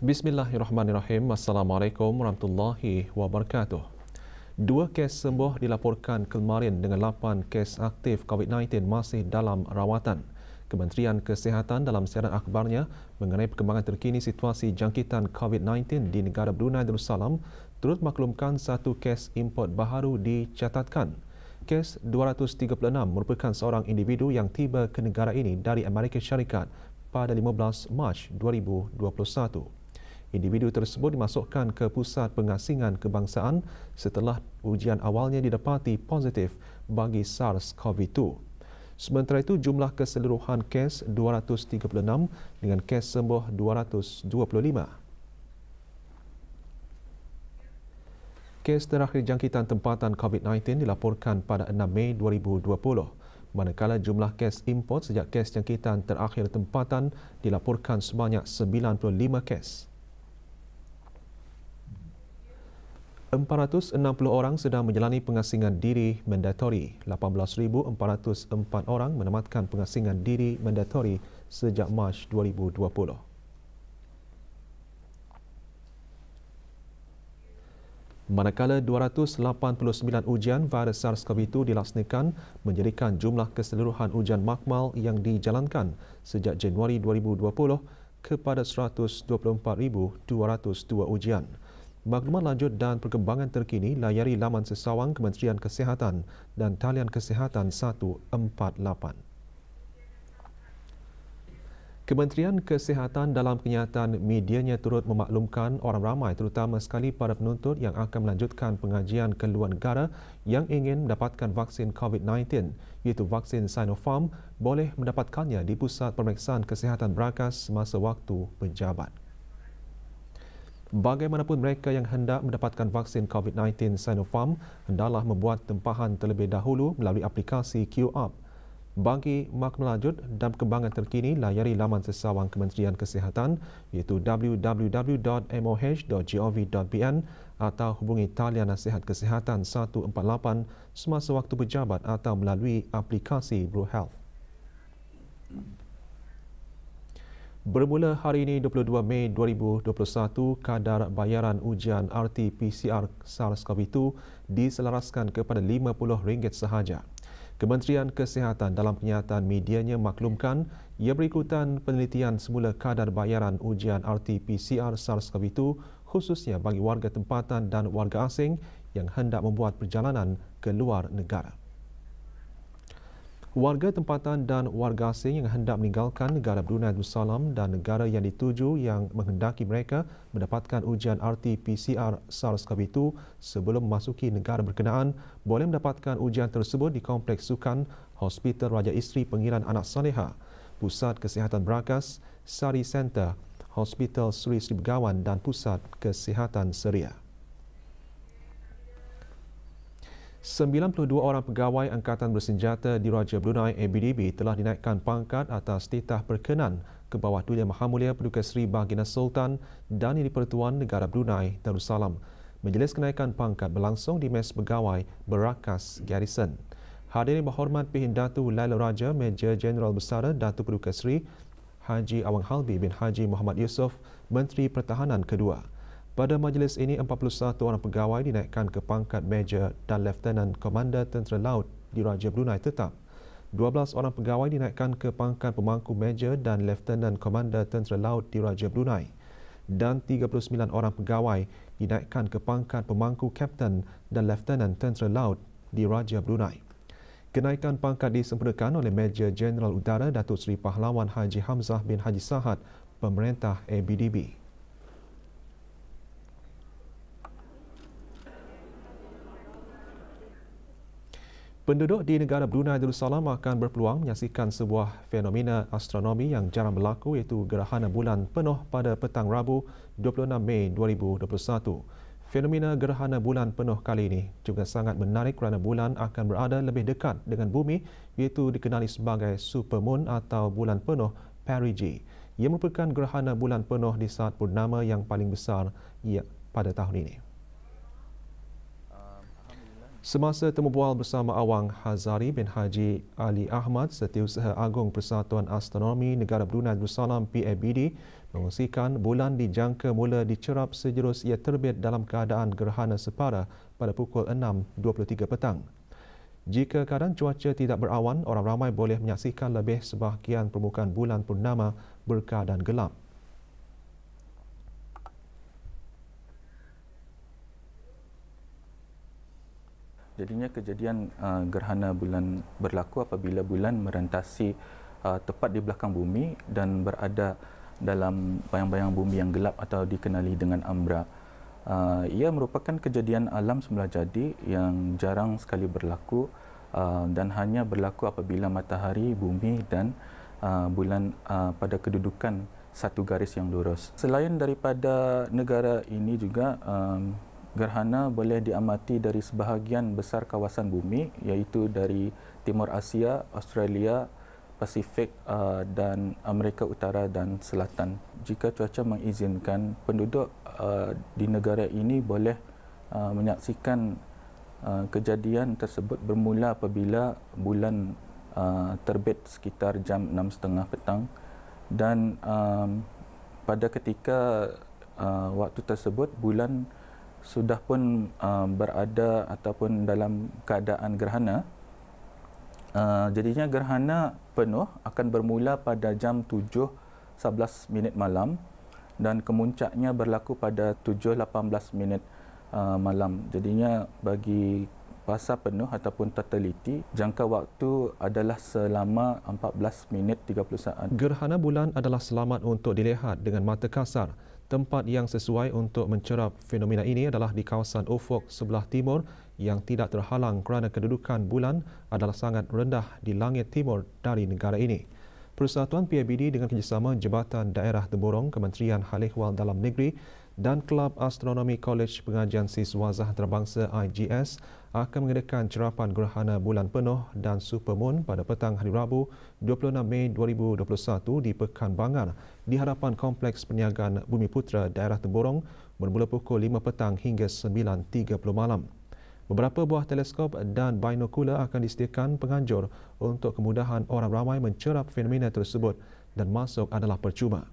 Bismillahirrahmanirrahim. Assalamualaikum warahmatullahi wabarakatuh. 2 kes sembuh dilaporkan kemarin dengan 8 kes aktif COVID-19 masih dalam rawatan. Kementerian Kesihatan dalam siaran akhbarnya mengenai perkembangan terkini situasi jangkitan COVID-19 di negara Brunei Darussalam turut maklumkan 1 kes import baharu dicatatkan. Kes 236 merupakan seorang individu yang tiba ke negara ini dari Amerika Syarikat pada 15 Mac 2021. Individu tersebut dimasukkan ke Pusat Pengasingan Kebangsaan setelah ujian awalnya didapati positif bagi SARS-CoV-2. Sementara itu, jumlah keseluruhan kes 236 dengan kes sembuh 225. Kes terakhir jangkitan tempatan COVID-19 dilaporkan pada 6 Mei 2020, manakala jumlah kes import sejak kes jangkitan terakhir tempatan dilaporkan sebanyak 95 kes. 460 orang sedang menjalani pengasingan diri mandatori. 18,404 orang menamatkan pengasingan diri mandatori sejak Mac 2020. Manakala 289 ujian virus SARS-CoV-2 dilaksanakan, menjadikan jumlah keseluruhan ujian makmal yang dijalankan sejak Januari 2020 kepada 124,202 ujian. Maklumat lanjut dan perkembangan terkini layari laman sesawang Kementerian Kesihatan dan talian Kesihatan 148. Kementerian Kesihatan dalam kenyataan medianya turut memaklumkan orang ramai terutama sekali para penuntut yang akan melanjutkan pengajian ke luar negara yang ingin mendapatkan vaksin COVID-19 iaitu vaksin Sinopharm boleh mendapatkannya di Pusat Pemeriksaan Kesihatan Berakas semasa waktu penjabat. Bagaimanapun mereka yang hendak mendapatkan vaksin COVID-19 Sinopharm hendaklah membuat tempahan terlebih dahulu melalui aplikasi QUp. Bagi maklumat lanjut dan perkembangan terkini, layari laman sesawang Kementerian Kesihatan iaitu www.moh.gov.bn atau hubungi talian nasihat kesihatan 148 semasa waktu pejabat atau melalui aplikasi BruHealth. Bermula hari ini 22 Mei 2021, kadar bayaran ujian RT-PCR SARS-CoV-2 diselaraskan kepada RM50 sahaja. Kementerian Kesihatan dalam kenyataan medianya maklumkan ia berikutan penelitian semula kadar bayaran ujian RT-PCR SARS-CoV-2 khususnya bagi warga tempatan dan warga asing yang hendak membuat perjalanan ke luar negara. Warga tempatan dan warga asing yang hendak meninggalkan negara Brunei Darussalam dan negara yang dituju yang menghendaki mereka mendapatkan ujian RT-PCR SARS-CoV-2 sebelum memasuki negara berkenaan boleh mendapatkan ujian tersebut di Kompleks Sukan, Hospital Raja Isteri Pengiran Anak Saleha, Pusat Kesihatan Berakas, Sari Center, Hospital Sri Sri Begawan dan Pusat Kesihatan Seria. 92 orang pegawai Angkatan Bersenjata Diraja Brunei ABDB telah dinaikkan pangkat atas titah berkenan ke bawah Duli Maha Mulia Paduka Seri Baginda Sultan dan Yang di-Pertuan Negara Brunei Darussalam. Majlis kenaikan pangkat berlangsung di Mes Pegawai Berakas Garrison. Hadirin berhormat Pihin Datu Laila Raja Major Jeneral Besar Datuk Paduka Seri Haji Awang Halbi bin Haji Muhammad Yusof, Menteri Pertahanan kedua. Pada majlis ini, 41 orang pegawai dinaikkan ke pangkat Major dan Lieutenant Komander Tentera Laut Diraja Brunei tetap. 12 orang pegawai dinaikkan ke pangkat pemangku Major dan Lieutenant Komander Tentera Laut Diraja Brunei. Dan 39 orang pegawai dinaikkan ke pangkat pemangku Kapten dan Lieutenant Tentera Laut Diraja Brunei. Kenaikan pangkat disempurnakan oleh Major Jeneral Udara Datuk Seri Pahlawan Haji Hamzah bin Haji Sahad, Pemerintah ABDB. Penduduk di negara Brunei Darussalam akan berpeluang menyaksikan sebuah fenomena astronomi yang jarang berlaku iaitu gerhana bulan penuh pada petang Rabu 26 Mei 2021. Fenomena gerhana bulan penuh kali ini juga sangat menarik kerana bulan akan berada lebih dekat dengan bumi iaitu dikenali sebagai supermoon atau bulan penuh perigee. Ia merupakan gerhana bulan penuh di saat purnama yang paling besar pada tahun ini. Semasa temu bual bersama Awang Hazari bin Haji Ali Ahmad, Setiausaha Agung Persatuan Astronomi Negara Brunei Darussalam PABD mengungsikan bulan dijangka mula dicerap sejurus ia terbit dalam keadaan gerhana separa pada pukul 6.23 petang. Jika keadaan cuaca tidak berawan, orang ramai boleh menyaksikan lebih sebahagian permukaan bulan purnama berkeadaan gelap. Jadinya kejadian gerhana bulan berlaku apabila bulan merentasi tepat di belakang bumi dan berada dalam bayang-bayang bumi yang gelap atau dikenali dengan ambra. Ia merupakan kejadian alam semula jadi yang jarang sekali berlaku dan hanya berlaku apabila matahari, bumi dan bulan pada kedudukan satu garis yang lurus. Selain daripada negara ini juga, gerhana boleh diamati dari sebahagian besar kawasan bumi, iaitu dari Timur Asia, Australia, Pasifik dan Amerika Utara dan Selatan. Jika cuaca mengizinkan, penduduk di negara ini boleh menyaksikan kejadian tersebut bermula apabila bulan terbit sekitar jam 6.30 petang dan pada ketika waktu tersebut bulan sudah pun berada ataupun dalam keadaan gerhana. Jadinya gerhana penuh akan bermula pada jam 7.11 malam dan kemuncaknya berlaku pada 7.18 malam. Jadinya bagi fasa penuh ataupun totaliti, jangka waktu adalah selama 14:30. Gerhana bulan adalah selamat untuk dilihat dengan mata kasar. Tempat yang sesuai untuk mencerap fenomena ini adalah di kawasan ufuk sebelah timur yang tidak terhalang kerana kedudukan bulan adalah sangat rendah di langit timur dari negara ini. Persatuan PABD dengan kerjasama Jabatan Daerah Temburong, Kementerian Hal Ehwal Dalam Negeri dan Kelab Astronomi Kolej Pengajian Siswazah Antarabangsa IGS akan mengadakan cerapan gerhana bulan penuh dan supermoon pada petang hari Rabu 26 Mei 2021 di Pekan Bangar di hadapan Kompleks Perniagaan Bumiputera Daerah Temburong bermula pukul 5 petang hingga 9.30 malam. Beberapa buah teleskop dan binokular akan disediakan penganjur untuk kemudahan orang ramai mencerap fenomena tersebut dan masuk adalah percuma.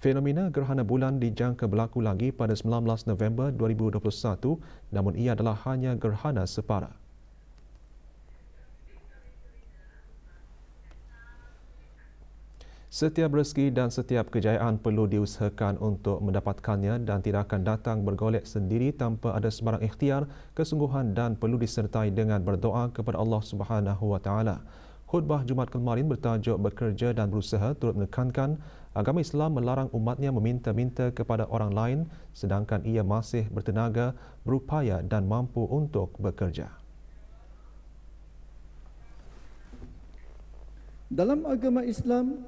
Fenomena gerhana bulan dijangka berlaku lagi pada 19 November 2021, namun ia adalah hanya gerhana separa. Setiap rezeki dan setiap kejayaan perlu diusahakan untuk mendapatkannya dan tidak akan datang bergolek sendiri tanpa ada sebarang ikhtiar, kesungguhan dan perlu disertai dengan berdoa kepada Allah Subhanahu Wa Taala. Khutbah Jumaat kemarin bertajuk Bekerja dan Berusaha turut menekankan agama Islam melarang umatnya meminta-minta kepada orang lain sedangkan ia masih bertenaga, berupaya dan mampu untuk bekerja. Dalam agama Islam,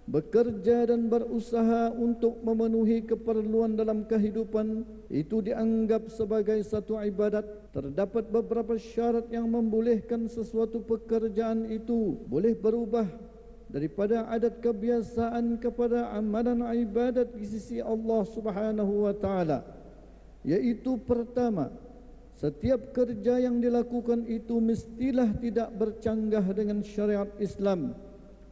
bekerja dan berusaha untuk memenuhi keperluan dalam kehidupan itu dianggap sebagai satu ibadat. Terdapat beberapa syarat yang membolehkan sesuatu pekerjaan itu boleh berubah daripada adat kebiasaan kepada amalan ibadat di sisi Allah Subhanahu wa taala. Yaitu pertama, setiap kerja yang dilakukan itu mestilah tidak bercanggah dengan syariat Islam.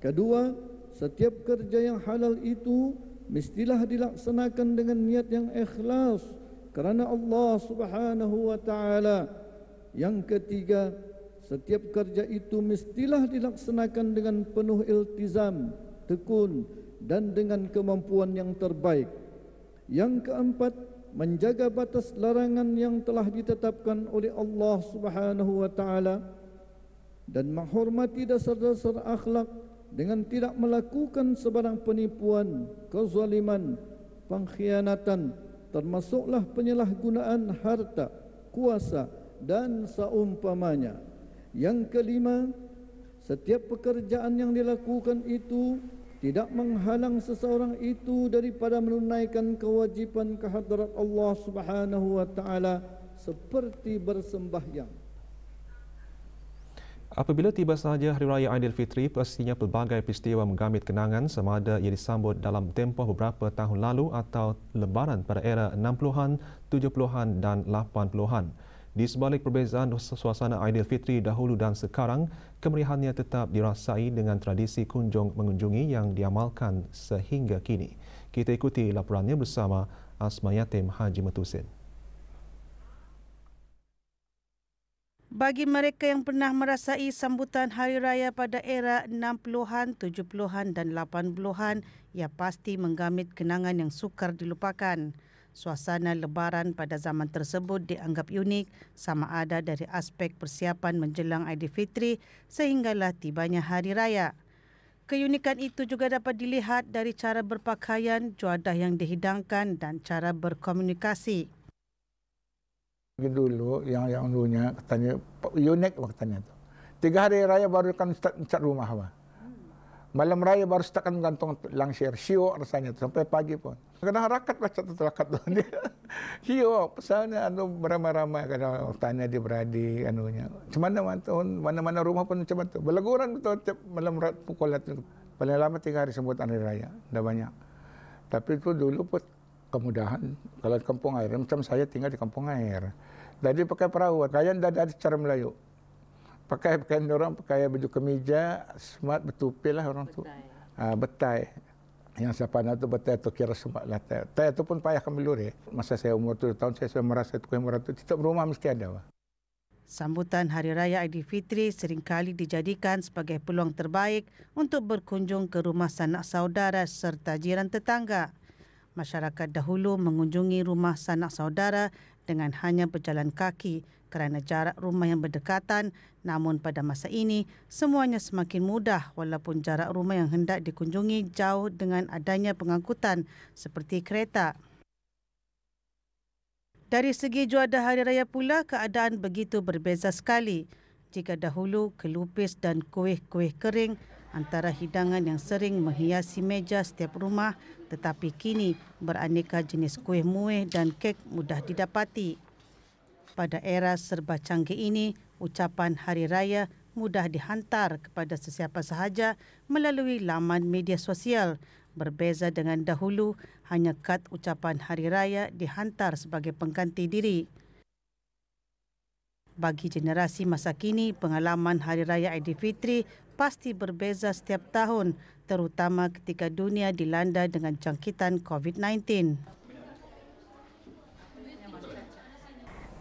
Kedua, setiap kerja yang halal itu mestilah dilaksanakan dengan niat yang ikhlas kerana Allah Subhanahu wa taala. Yang ketiga, setiap kerja itu mestilah dilaksanakan dengan penuh iltizam, tekun dan dengan kemampuan yang terbaik. Yang keempat, menjaga batas larangan yang telah ditetapkan oleh Allah Subhanahu wa taala dan menghormati dasar-dasar akhlak dengan tidak melakukan sebarang penipuan, kezaliman, pengkhianatan, termasuklah penyalahgunaan harta, kuasa dan seumpamanya. Yang kelima, setiap pekerjaan yang dilakukan itu tidak menghalang seseorang itu daripada menunaikan kewajipan kehadrat Allah Subhanahu wa taala seperti bersembahyang. Apabila tiba sahaja Hari Raya Aidilfitri, pastinya pelbagai peristiwa menggambit kenangan sama ada ia disambut dalam tempoh beberapa tahun lalu atau lebaran pada era 60-an, 70-an dan 80-an. Di sebalik perbezaan suasana Aidilfitri dahulu dan sekarang, kemeriahannya tetap dirasai dengan tradisi kunjung mengunjungi yang diamalkan sehingga kini. Kita ikuti laporannya bersama Asma Yatim Haji Metusin. Bagi mereka yang pernah merasai sambutan Hari Raya pada era 60-an, 70-an dan 80-an, ia pasti menggamit kenangan yang sukar dilupakan. Suasana lebaran pada zaman tersebut dianggap unik sama ada dari aspek persiapan menjelang Aidilfitri sehinggalah tibanya Hari Raya. Keunikan itu juga dapat dilihat dari cara berpakaian, juadah yang dihidangkan dan cara berkomunikasi. Dulu yang dulunya katanya unik katanya tu. 3 hari raya baru kan start rumah apa. Malam raya baru start kan gantung langsir. Syok rasanya tu sampai pagi pun. Kadang rakat baca tu rakat tu dia. Syok pesannya beramai-ramai kadang tanya dia beradik anunya. Mana-mana rumah pun macam tu. Belaguran betul malam pukul itu. Paling lama 3 hari sambutan hari raya. Dah banyak. Tapi itu dulu pun kemudahan. Kalau di kampung air, macam saya tinggal di kampung air. Jadi pakai perahu, pakaian dah ada cara Melayu. Pakaian orang, pakai baju kemeja, smart, bertupi lah orang tu. Betai. Yang siapa nak tu betai tu kira smart lah. Tai tu pun payah kami luri. Masa saya umur 7 tahun, saya merasa itu murah tu. Setiap rumah mesti ada. Sambutan Hari Raya Aidilfitri seringkali dijadikan sebagai peluang terbaik untuk berkunjung ke rumah sanak saudara serta jiran tetangga. Masyarakat dahulu mengunjungi rumah sanak saudara dengan hanya berjalan kaki kerana jarak rumah yang berdekatan, namun pada masa ini semuanya semakin mudah walaupun jarak rumah yang hendak dikunjungi jauh dengan adanya pengangkutan seperti kereta. Dari segi juadah Hari Raya pula, keadaan begitu berbeza sekali. Jika dahulu kelupis dan kuih-kuih kering antara hidangan yang sering menghiasi meja setiap rumah, tetapi kini beraneka jenis kuih muih dan kek mudah didapati. Pada era serba canggih ini, ucapan Hari Raya mudah dihantar kepada sesiapa sahaja melalui laman media sosial. Berbeza dengan dahulu, hanya kad ucapan Hari Raya dihantar sebagai pengganti diri. Bagi generasi masa kini, pengalaman Hari Raya Aidilfitri pasti berbeza setiap tahun, terutama ketika dunia dilanda dengan jangkitan COVID-19.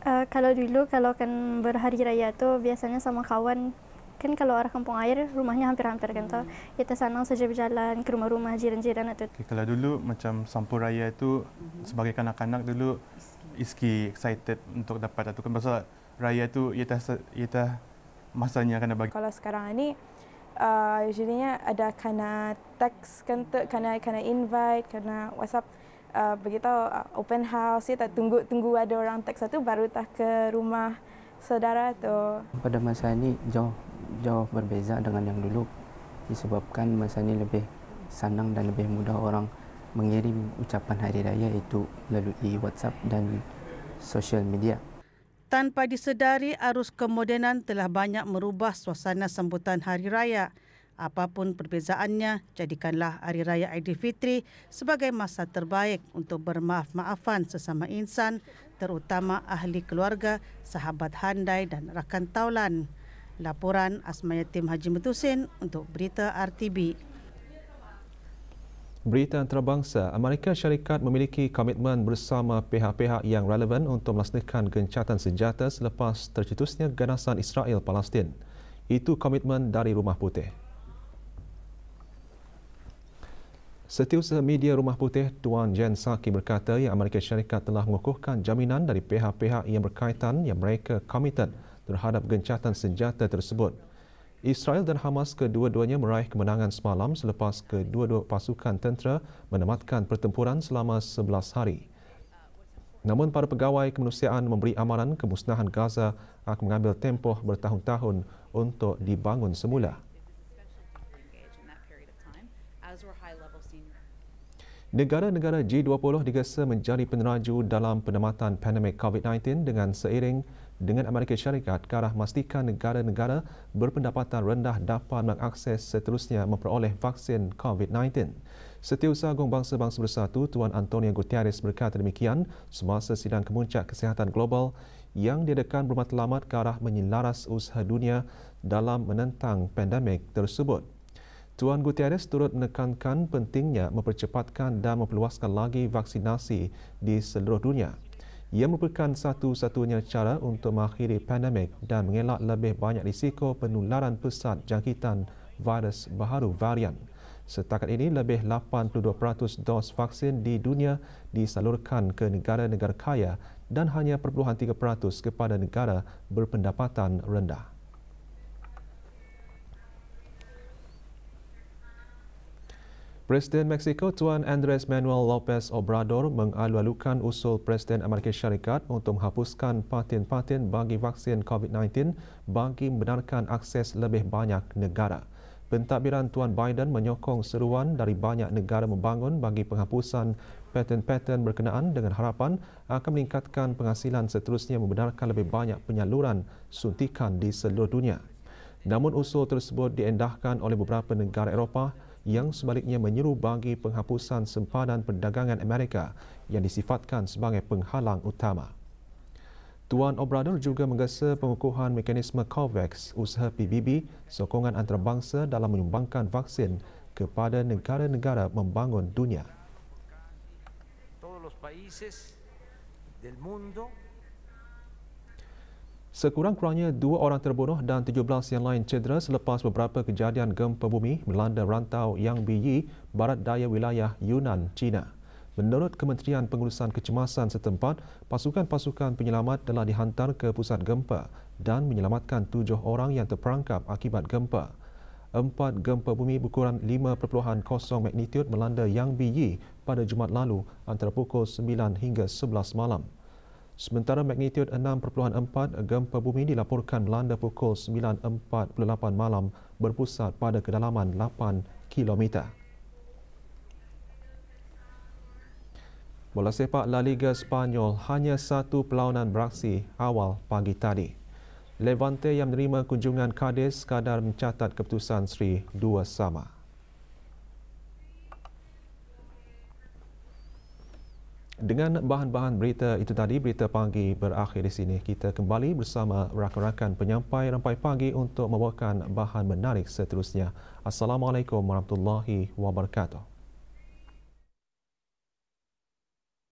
Kalau dulu, kalau kan berhari raya tu biasanya sama kawan. Kan kalau arah kampung air, rumahnya hampir-hampir kan tu. Kita senang saja berjalan ke rumah-rumah jiran-jiran itu. Kalau dulu macam sampul raya itu sebagai kanak-kanak dulu iski excited untuk dapat tu kan pasal raya tu ia masanya kena bagi. Kalau sekarang ini usually ada kena teks kan tu, kena invite, kena WhatsApp beritahu open house, kita tunggu ada orang teks satu baru tak ke rumah saudara tu. Pada masa ini jauh berbeza dengan yang dulu disebabkan masa ini lebih senang dan lebih mudah orang mengirim ucapan hari raya itu melalui WhatsApp dan sosial media. Tanpa disedari, arus kemodenan telah banyak merubah suasana sambutan Hari Raya. Apapun perbezaannya, jadikanlah Hari Raya Aidilfitri sebagai masa terbaik untuk bermaaf-maafan sesama insan, terutama ahli keluarga, sahabat handai dan rakan taulan. Laporan Asma Yatim Haji Metusin untuk Berita RTB. Berita antarabangsa, Amerika Syarikat memiliki komitmen bersama pihak-pihak yang relevan untuk melaksanakan gencatan senjata selepas tercetusnya ganasan Israel Palestin. Itu komitmen dari Rumah Putih. Setiausaha media Rumah Putih Tuan Jen Psaki berkata yang Amerika Syarikat telah mengukuhkan jaminan dari pihak-pihak yang berkaitan yang mereka komited terhadap gencatan senjata tersebut. Israel dan Hamas kedua-duanya meraih kemenangan semalam selepas kedua-dua pasukan tentera menamatkan pertempuran selama 11 hari. Namun para pegawai kemanusiaan memberi amaran kemusnahan Gaza akan mengambil tempoh bertahun-tahun untuk dibangun semula. Negara-negara G20 digesa menjadi peneraju dalam penamatan pandemik COVID-19 dengan seiring dengan Amerika Syarikat ke arah memastikan negara-negara berpendapatan rendah dapat mengakses seterusnya memperoleh vaksin COVID-19. Setiausaha Agung Bangsa-Bangsa Bersatu Tuan Antonio Guterres berkata demikian semasa sidang kemuncak kesihatan global yang diadakan bermatlamat ke arah menyelaras usaha dunia dalam menentang pandemik tersebut. Tuan Guterres turut menekankan pentingnya mempercepatkan dan memperluaskan lagi vaksinasi di seluruh dunia. Ia merupakan satu-satunya cara untuk mengakhiri pandemik dan mengelak lebih banyak risiko penularan pesat jangkitan virus baharu varian. Setakat ini, lebih 82% dos vaksin di dunia disalurkan ke negara-negara kaya dan hanya 0.3% kepada negara berpendapatan rendah. Presiden Mexico Tuan Andrés Manuel López Obrador mengalu-alukan usul Presiden Amerika Syarikat untuk menghapuskan paten-paten bagi vaksin COVID-19 bagi membenarkan akses lebih banyak negara. Pentadbiran Tuan Biden menyokong seruan dari banyak negara membangun bagi penghapusan paten-paten berkenaan dengan harapan akan meningkatkan penghasilan seterusnya membenarkan lebih banyak penyaluran suntikan di seluruh dunia. Namun usul tersebut diendahkan oleh beberapa negara Eropah yang sebaliknya menyeru bagi penghapusan sempadan perdagangan Amerika yang disifatkan sebagai penghalang utama. Tuan Obrador juga menggesa pengukuhan mekanisme COVAX, usaha PBB, sokongan antarabangsa dalam menyumbangkan vaksin kepada negara-negara membangun dunia. Sekurang-kurangnya 2 orang terbunuh dan 17 yang lain cedera selepas beberapa kejadian gempa bumi melanda rantau Yang Biyi, barat daya wilayah Yunnan, China. Menurut Kementerian Pengurusan Kecemasan setempat, pasukan-pasukan penyelamat telah dihantar ke pusat gempa dan menyelamatkan 7 orang yang terperangkap akibat gempa. 4 gempa bumi berukuran 5.0 magnitud melanda Yang Biyi pada Jumaat lalu antara pukul 9 hingga 11 malam. Sementara magnitud 6.4 gempa bumi dilaporkan melanda pukul 9.48 malam berpusat pada kedalaman 8 km. Bola sepak La Liga Spanyol hanya satu perlawanan beraksi awal pagi tadi. Levante yang menerima kunjungan Cadiz sekadar mencatat keputusan seri 2-2. Dengan bahan-bahan berita itu tadi, berita pagi berakhir di sini. Kita kembali bersama rakan-rakan penyampai Rampai Pagi untuk membawakan bahan menarik seterusnya. Assalamualaikum warahmatullahi wabarakatuh.